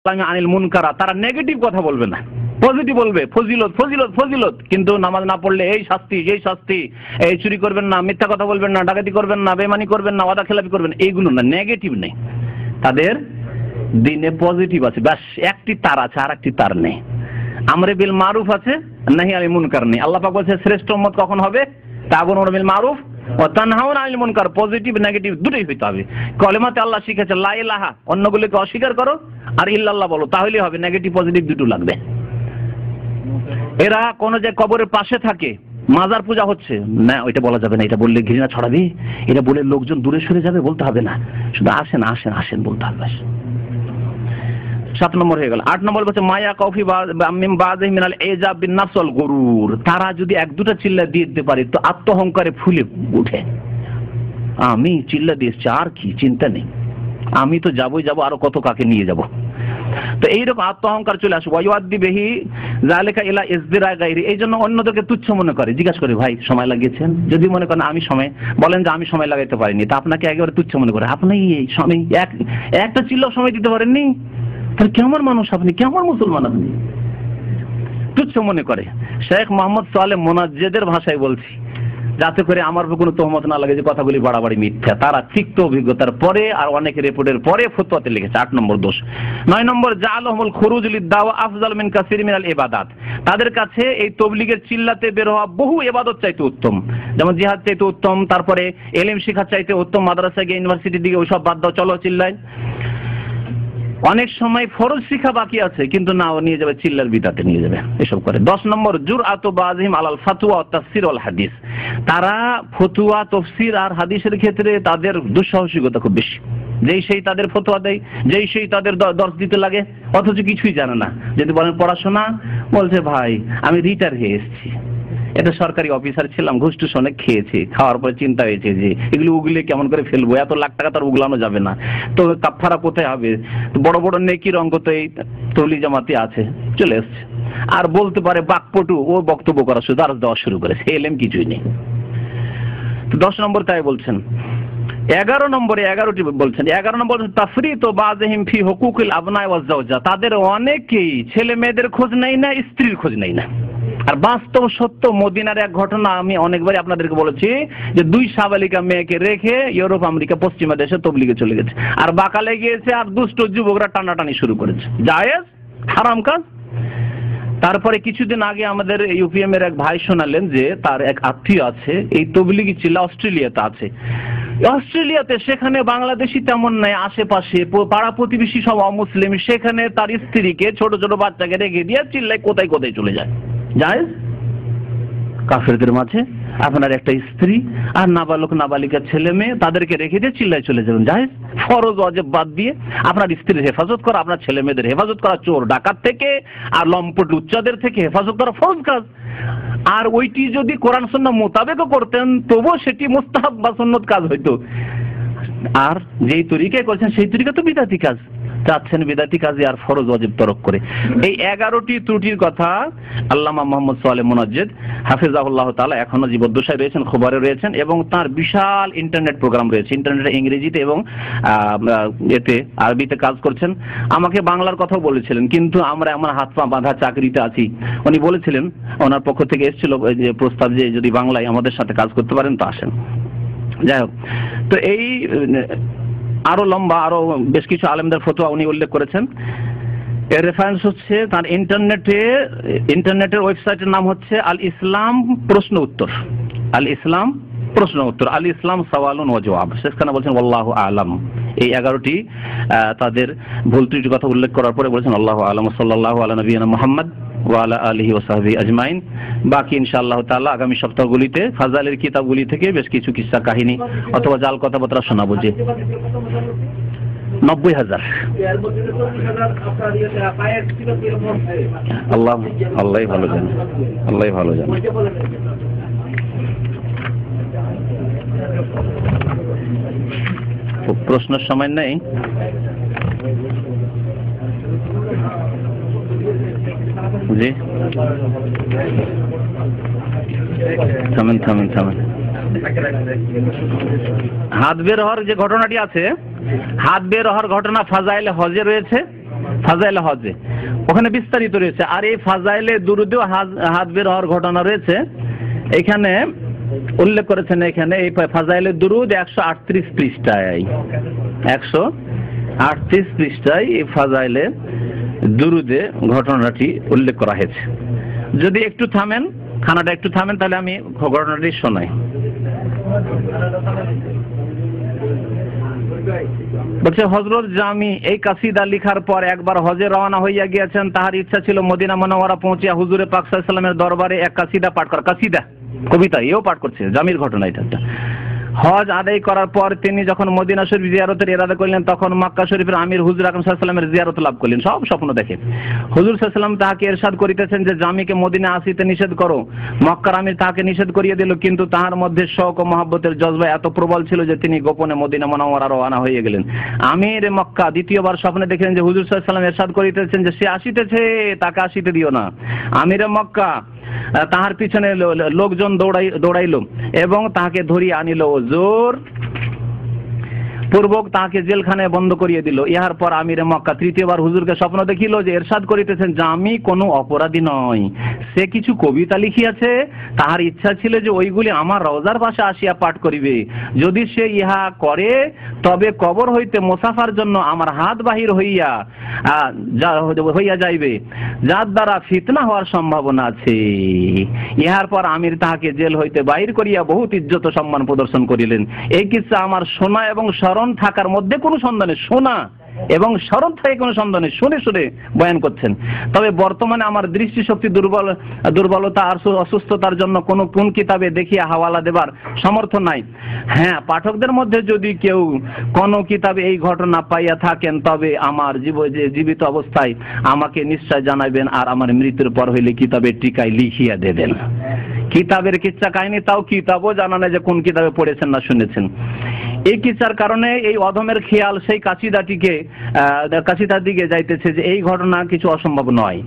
ইয়াস্তামি আনিল মুনকারা, তারা নেগেটিভ কথা বলবে না, পজিটিভ বলবে, ফজিলত ফজিলত ফজিলত, কিন্তু নামাজ না পড়লে এই শাস্তি এই শাস্তি, এই চুরি করবেন না, মিথ্যা কথা বলবেন না, ডাকাতি করবেন না, বেমানি করবেন না, ওয়াদা খেলাপি করবেন, এইগুলো না, নেগেটিভ নেই। তাদের দিনে পজিটিভ আছে, ব্যাস একটি তার আছে, আর একটি তার নেই। আমরে বিল মারুফ আছে, নাহি আনিল মুনকার নেই। আল্লাহ পাক বলছে শ্রেষ্ঠ উম্মত কখন হবে? তা'মুরুনা বিল মারুফ ওয়া তানহাউনা আনিল মুনকার, পজিটিভ নেগেটিভ দুটোই হইতে হবে। কলেমাতে আল্লাহ শিখেছে লা ইলাহা, অন্যগুলোকে অস্বীকার করো, আর ইল্লাল্লাহ বলো, তাহলেই হবে, নেগেটিভ পজিটিভ দুটো লাগবে। এরা কোন যে কবরের পাশে থাকে, মাজার পূজা হচ্ছে না, ওইটা বলা যাবে না, এটা বললে ঘৃণা ছড়াবে, এটা বলে লোকজন দূরে সরে যাবে, বলতে হবে না, শুধু আসেন আসেন আসেন বলতে হবে। 7 নম্বর হয়ে গেল। 8 নম্বর বলছে মায়া কফি মিন বাযিহি মিনাল ইজাব বিন নাফস ওয়াল গুরুর, তারা যদি এক দুটো চিল্লা দিয়ে দিতে পারে তো আত্মহংকারে ফুলে উঠে, আমি চিল্লা দিয়েছি আর কি, চিন্তা নেই, আমি তো যাবই যাব, আরো কত কাকে নিয়ে যাব। তো এইরকম আত্মহংকার চলে আসে। ওয়াইয়াদি বিহি যালিকা ইলা ইজদিরা গায়রি, এই জন্য অন্যদেরকে তুচ্ছ মনে করে, জিজ্ঞাসা করে ভাই সময় লাগিয়েছেন, যদি মনে করেন আমি সময়, বলেন যে আমি সময় লাগাইতে পারিনি, তা আপনাকে একেবারে তুচ্ছ মনে করে, আপনি এই সময় একটা চিল্লাও সময় দিতে পারেননি, তাহলে কেমন মানুষ আপনি, কেমন মুসলমান আপনি, তুচ্ছ মনে করে। শেখ মোহাম্মদ সালেহ মোনাজ্জেদের ভাষায় বলছি, যাতে করে আমার কোনো তহমত না লাগে যে কথাগুলি বাড়াবাড়ি মিথ্যা। তারা তিক্ত অভিজ্ঞতার পরে আর অনেক রিপোর্টের পরে ফতোয়াতে লিখেছে। 8 নম্বর দোষ। 9 নম্বর জাআলহুমুল খুরুজ লিদ-দাওয়া আফজাল মিন কাসীর মিনাল ইবাদাত, তাদের কাছে এই তবলিগের চিল্লাতে বের হওয়া বহু ইবাদত চাইতে উত্তম, যেমন জিহাদ চাইতে উত্তম, তারপরে ইলম শিক্ষা চাইতে উত্তম, মাদ্রাসায় গিয়ে ইউনিভার্সিটির দিকে ওইসব বাদ দাও, চলো চিল্লাই। অনেক সময় ফরজ শিক্ষা বাকি আছে, কিন্তু না, ও নিয়ে যাবে চিল্লার বিদাতে নিয়ে যাবে, এসব করে। 10 নম্বর জুরআতু বাযিহিম আলাল ফাতওয়া ওয়া তাফসীর ওয়াল হাদিস, তারা ফতোয়া তাফসীর আর হাদিসের ক্ষেত্রে তাদের দুঃসাহসিকতা খুব বেশি, যেই সেই তাদের ফতোয়া দেয়, যেই সেই তাদের দর্শ দিতে লাগে, অথচ কিছুই জানে না। যদি বলেন পড়াশোনা, বলছে ভাই আমি রিটায়ার হয়ে এসেছি, এটা সরকারি অফিসার ছিলাম, ঘুষ টুস অনেক খেয়েছি, খাওয়ার পরে চিন্তা হয়েছে যে এগুলো উগলে কেমন করে ফেলবো, এত লাখ টাকা তার উগলানো যাবে না, তো কাফারা কোথায় হবে, বড় বড় নেকির অঙ্ক তো এই তবলিগ জামাতে আছে, চলে এসছে। আর বলতে পারে বাকপটু, ও বক্তব্য করা শুধু আরো দেওয়া শুরু করেছে, এলএম কিছুই নেই। 10 নম্বর তাই বলছেন। 11 নম্বরে 11টি বলছেন। 11 নম্বর তাফরিত বাযিহিম ফি হুকুকিল আবনাই ওয়াজ জাওজা, তাদের অনেকেই ছেলে মেয়েদের খোঁজ নেয় না, স্ত্রীর খোঁজ নেয় না। আর বাস্তব সত্য, মদিনার এক ঘটনা আমি অনেকবারই আপনাদেরকে বলেছি যে 2 সাবালিকা মেয়েকে রেখে ইউরোপ আমেরিকা পশ্চিমা দেশে তবলিগে চলে গেছে, আর বাকালে গিয়েছে, আর দুষ্ট যুবকরা টানাটানি শুরু করেছে, জায়েজ হারাম কাজ। তারপরে কিছুদিন আগে আমাদের ইউপিএম এর এক ভাই শোনালেন যে তার এক আত্মীয় আছে, এই তবলিগি ছিল, অস্ট্রেলিয়াতে আছে। অস্ট্রেলিয়াতে সেখানে বাংলাদেশি তেমন নাই, আশেপাশে পাড়া প্রতিবেশী সব অমুসলিম, সেখানে তার স্ত্রীকে ছোট ছোট বাচ্চাকে রেখে দিয়ে চিল্লায় কোথায় কোথায় চলে যায়। জায়েজ? কাফেরদের মাঝে আপনার একটা স্ত্রী আর নাবালক নাবালিকা ছেলে মেয়ে, তাদেরকে রেখে দিয়ে চিল্লায় চলে যাবেন, জায়েজ? ফরজ ওয়াজিব বাদ দিয়ে আপনার স্ত্রীর হেফাজত করা, আপনার ছেলে মেয়েদের হেফাজত করা, চোর ডাকাত থেকে আর লম্পট লুচ্চাদের থেকে হেফাজত করা ফরজ কাজ। আর ওইটি যদি কোরআন সুন্নাহ মোতাবেকও করতেন তবুও সেটি মুস্তাহাব বা সুন্নত কাজ হইতো। আর যেই তরিকায় করছেন সেই তরিকা তো বিদাতি কাজ, চাচ্ছেন বিদাতি কাজে আর ফরজ ওয়াজিব তরক করে। এই 11টি ত্রুটির কথা আল্লামা মোহাম্মদ সালেহ মুনাজ্জেদ হাফিজাহুল্লাহ তাআলা এখনো জীবদ্দশায় রয়েছেন, খবরে রয়েছেন, এবং তার বিশাল ইন্টারনেট প্রোগ্রাম রয়েছে, ইন্টারনেটে ইংরেজিতে এবং এতে আরবিতে কাজ করছেন। আমাকে বাংলার কথাও বলেছিলেন, কিন্তু আমরা আমার হাত পা বাঁধা চাকরিতে আছি। উনি বলেছিলেন, ওনার পক্ষ থেকে এসেছিল যে প্রস্তাব যে যদি বাংলায় আমাদের সাথে কাজ করতে পারেন তো আসেন। যাই হোক, তো এই আরো লম্বা আরো বেশ কিছু আলেমদের ফতোয়া উনি উল্লেখ করেছেন। এর রেফারেন্স হচ্ছে তার ইন্টারনেটের ওয়েবসাইটের নাম হচ্ছে আল ইসলাম প্রশ্ন উত্তর, আল ইসলাম প্রশ্ন উত্তর, আল ইসলাম সওয়ালুন ওয়া জওয়াব। সেখানে বলছেন আল্লাহু আ'লাম। এই 11টি তাদের ভুল ত্রুটির কথা উল্লেখ করার পরে বলেছেন আল্লাহু আ'লাম, সাল্লাল্লাহু আলা নবিয়িনা মুহাম্মদ ওয়া আলা আলিহি ওয়া সাহবিহি আজমাইন। বাকি ইনশাআল্লাহ তাআলা আগামী সপ্তাহগুলিতে ফাজাইলের কিতাবগুলি থেকে বেশ কিছু কিসসা কাহিনী অথবা জাল কথাবার্তা শোনাবো। যে 90,000 আল্লাহ ভালো জানে, আল্লাহ ভালো জানে। প্রশ্নের সময় নেই। জি থামেন থামেন থামেন। হাত বের হওয়ার যে ঘটনাটি আছে, হাত বের হওয়ার ঘটনা ফাজাইলে হজে রয়েছে, ফাজাইলে হজে ওখানে বিস্তারিত রয়েছে। আর এই ফাজাইলে দুরুদেও হাত বের হওয়ার ঘটনা রয়েছে, এখানে উল্লেখ করেছেন। এখানে এই ফাজাইলে দুরুদ 138 পৃষ্ঠায়, 138 পৃষ্ঠায় এই ফাজাইলে দুরুদে ঘটনাটি উল্লেখ করা হয়েছে। যদি একটু থামেন, খানাটা একটু থামেন, তাহলে আমি ঘটনাটি শোনাই। বলছে হযরত জামি এই কাসিদা লিখার পর একবার হজে রওনা হইয়া গিয়েছেন। তাহার ইচ্ছা ছিল মদিনা মুনাওয়ারা পৌঁছিয়া হুজুরে পাক সাল্লাল্লাহু আলাইহি ওয়াসাল্লামের দরবারে এক কাসিদা পাঠ করা। কাসিদা কবিতা, এও পাঠ করছে, জামির ঘটনা এটা একটা। হজ আদায় করার পর তিনি যখন মদিনা শরীফ জিয়ারতের ইরাদা করলেন, তখন মক্কা শরীফের আমির হুজুর আকরাম সাল্লাল্লাহু আলাইহি ওয়াসাল্লামের জিয়ারত লাভ করলেন। সব স্বপ্ন দেখে হুজুর সাল্লাল্লাহু আলাইহি ওয়াসাল্লাম তাহাকে ইরশাদ করিতেছেন যে জামিকে মদিনা আসিতে নিষেধ করো। মক্কার আমির তাহাকে নিষেধ করিয়ে দিল, কিন্তু তাহার মধ্যে শৌক ও মহব্বতের জজবা এত প্রবল ছিল যে তিনি গোপনে মদিনা মুনাওয়ারা রওনা হয়ে গেলেন। আমির মক্কা দ্বিতীয়বার স্বপ্নে দেখলেন যে হুজুর সাল্লাল্লাহু আলাইহি ওয়াসাল্লাম ইরশাদ করিতেছেন যে সে আসিতেছে, তাকে আসিতে দিও না। আমির মক্কা তাহার পিছনে লোকজন দৌড়াইল এবং তাহাকে ধরিয়া আনিল, জোর পূর্বক তাহাকে জেলখানায় বন্ধ করিয়ে দিল। ইহার পর আমিরে মক্কা তৃতীয়বার হুজুরকে স্বপ্ন দেখিল যে ইরশাদ করিতেছেন যে আমি কোনো অপরাধী নয়, সে কিছু কবিতা লিখিয়াছে, তাহার ইচ্ছা ছিল যে ওইগুলি আমার রওজার পাশে আসিয়া পাঠ করিবে। যদি সে ইহা করে তবে কবর হইতে মুসাফার জন্য আমার হাত বাহির হইয়া যাইবে, যার দ্বারা ফিতনা হওয়ার সম্ভাবনা আছে। ইহার পর আমির তাহাকে জেল হইতে বাহির করিয়া বহুত ইজ্জত সম্মান প্রদর্শন করিলেন। এই কিচ্ছা আমার শোনা এবং স্মরণ থাকার মধ্যে কোনো সন্দেহ নেই, শোনা এবং স্মরণ থাকে কোনো সন্দেহ নেই, শুনে শুনে বয়ান করছেন। তবে বর্তমানে আমার দৃষ্টিশক্তি দুর্বলতা আর অসুস্থতার জন্য কোন কিতাবে দেখিয়া হাওয়ালা দেবার সামর্থ্য নাই। হ্যাঁ, পাঠকদের মধ্যে যদি কেউ কোন কিতাবে এই ঘটনা পাইয়া থাকেন তবে আমার জীবিত অবস্থায় আমাকে নিশ্চয় জানাবেন, আর আমার মৃত্যুর পর হইলে কিতাবের টিকায় লিখিয়া দেবেন। কিতাবের কিচ্ছা কাহিনী তাও কিতাবও জানা নেই যে কোন কিতাবে পড়েছেন না শুনেছেন। এই কিচ্ছার কারণে এই অধমের খেয়াল সেই কাসিদার দিকে যাইতেছে যে এই ঘটনা কিছু অসম্ভব নয়।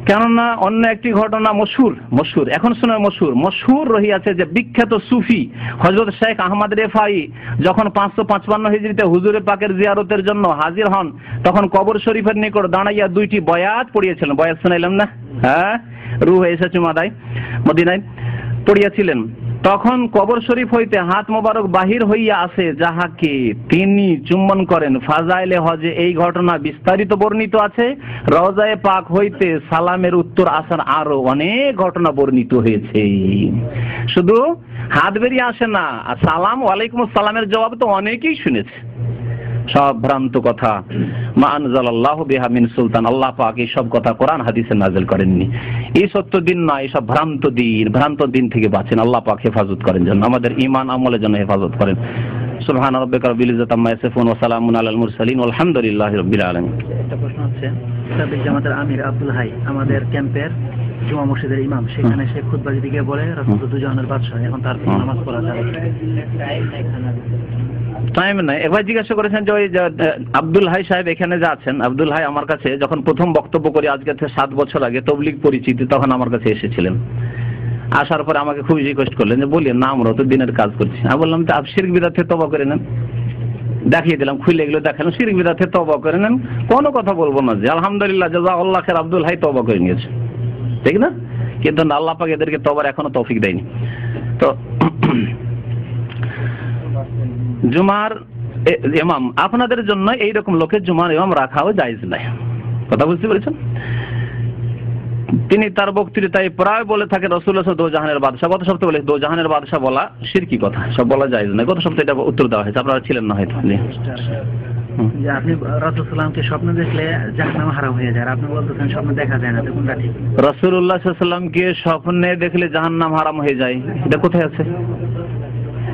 কেননা অন্য একটি ঘটনা মশহুর এখন শোনা মশহুর রহিয়াছে যে বিখ্যাত সুফি হযরত শেখ আহমদ রেফাই যখন 555 হিজরিতে হুজুরে পাকের জিয়ারতের জন্য হাজির হন, তখন কবর শরীফের নিকট দাঁড়াইয়া দুইটি বয়াত পড়িয়েছিলেন। বয়াত শোনাইলাম না? হ্যাঁ, রূহ এসেছে মদিনায় পড়িয়াছিলেন। তখন কবর শরীফ হইতে হাত মোবারক বাহির হইয়া আসে, যাহাকে তিনি চুম্বন করেন। ফাজাইলে হজে এই ঘটনা বিস্তারিত বর্ণিত আছে। রওজায়ে পাক হইতে সালামের উত্তর আসার আরো অনেক ঘটনা বর্ণিত হয়েছে। শুধু হাত বেরিয়ে আসে না, আর সালাম ওয়ালাইকুম আসসালামের জবাব তো অনেকেই শুনেছে। সব ভ্রান্ত কথা। মা আনজালাল্লাহু বিহা মিন সুলতান, আল্লাহ পাক এই সব কথা কোরআন হাদিসে নাযিল করেননি। এই সত্য দিন নয়, সব ভ্রান্ত দিন থেকে বাঁচেন। আল্লাহ পাক হেফাজত করেন, যেন আমাদের ঈমান আমলের জন্য হেফাজত করেন। সুবহান রাব্বিকা রাব্বিল ইজ্জাতি আম্মা ইয়াসিফুন ওয়া সালামুন আলাল মুরসালিন ওয়ালহামদুলিল্লাহি রাব্বিল আলামিন। একটা প্রশ্ন আছে, তাবিক জামাতের আমির আব্দুল হাই আমাদের ক্যাম্পের জুমা মসজিদের ইমাম, সেখানে সে খুতবা দিকে বলে রাসূল দুজাহানের বাদশা, এখন তার নামাজ পড়া যাবে? টাইম নাই। একবার জিজ্ঞাসা করেছেন যে ওই আব্দুল হাই সাহেব এখানে যে আছেন, আব্দুল হাই আমার কাছে যখন প্রথম বক্তব্য করি আজকে থেকে 7 বছর আগে তবলিগ পরিচিতি, তখন আমার কাছে এসেছিলেন। আসার পরে আমাকে খুব রিকোয়েস্ট করলেন যে বলিয়ে না, আমরা তো দিনের কাজ করছি। আমি বললাম তো শিরক বিদআত থেকে তওবা করে নেন। দেখিয়ে দিলাম, খুলে এগুলো দেখালাম, শিরক বিদআত থেকে তওবা করে নেন, কোনো কথা বলবো না যে আলহামদুলিল্লাহ জাযাকাল্লাহু খাইর আব্দুল হাই তওবা করে নিয়েছে, ঠিক না? কিন্তু আল্লাহ পাক এদেরকে তওবার এখনো তৌফিক দেয়নি। তো জুমার ইমাম আপনাদের জন্য এইরকম লোকের জুমার ইমাম রাখাও জায়েজ নাই। কথা বুঝতে পেরেছেন? তিনি তার বক্তৃতায় প্রায় বলে থাকে রাসূলুল্লাহ দোজাহানের বাদশা। গত সপ্তাহে বলে দোজাহানের বাদশা বলা শিরকি কথা, সব বলা জায়েজ নাই। গত সপ্তাহে এটা উত্তর দেওয়া হয়েছে, আপনারা ছিলেন না হয়তো। যে আপনি রাসূলুল্লাহকে স্বপ্ন দেখলে জাহান্নাম হারাম হয়ে যায়, আপনি বলতেছেন স্বপ্ন দেখা যায় না, কোনটা ঠিক? রাসূলুল্লাহ সাল্লাল্লাহু আলাইহি ওয়াসাল্লামকে স্বপ্নে দেখলে জাহান্নাম হারাম হয়ে যায়, এটা কোথায় আছে?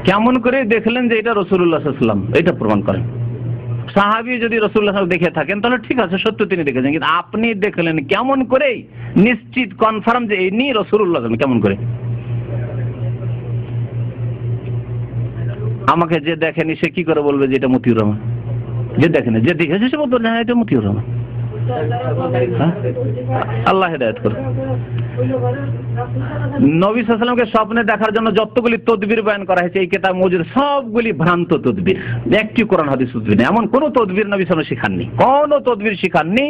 কেমন করে দেখলেন যে এটা রাসূলুল্লাহ সাল্লাল্লাহু আলাইহি ওয়াসাল্লাম? এটা প্রমাণ করেন। সাহাবী যদি রাসূলুল্লাহ সাল্লাল্লাহু আলাইহি ওয়াসাল্লাম দেখে থাকেন তাহলে ঠিক আছে, সত্য তিনি দেখেছেন, কিন্তু আপনি দেখলেন কেমন করে নিশ্চিত কনফার্ম যে ইনি রাসূলুল্লাহ সাল্লাল্লাহু আলাইহি ওয়াসাল্লাম? কেমন করে? আমাকে যে দেখেনি সে কি করে বলবে যে এটা মতিউর রহমান? যে দেখেনি, যে দেখেছে সে বলতো না এটা মতিউর রহমান। আল্লাহ হেদায়েত করুন। নবী সাল্লাল্লাহু আলাইহি ওয়াসাল্লামকে স্বপ্নে দেখার জন্য যতগুলি তদবির বয়ান করা হয়েছে এই কিতাব মজুদ, সবগুলি ভ্রান্ত তদবির, একটি কোরআন হাদিস তদবির নেই। এমন কোন তদবির নবী সাল্লাল্লাহু আলাইহি ওয়াসাল্লাম শিখাননি, কোন তদবির শিখাননি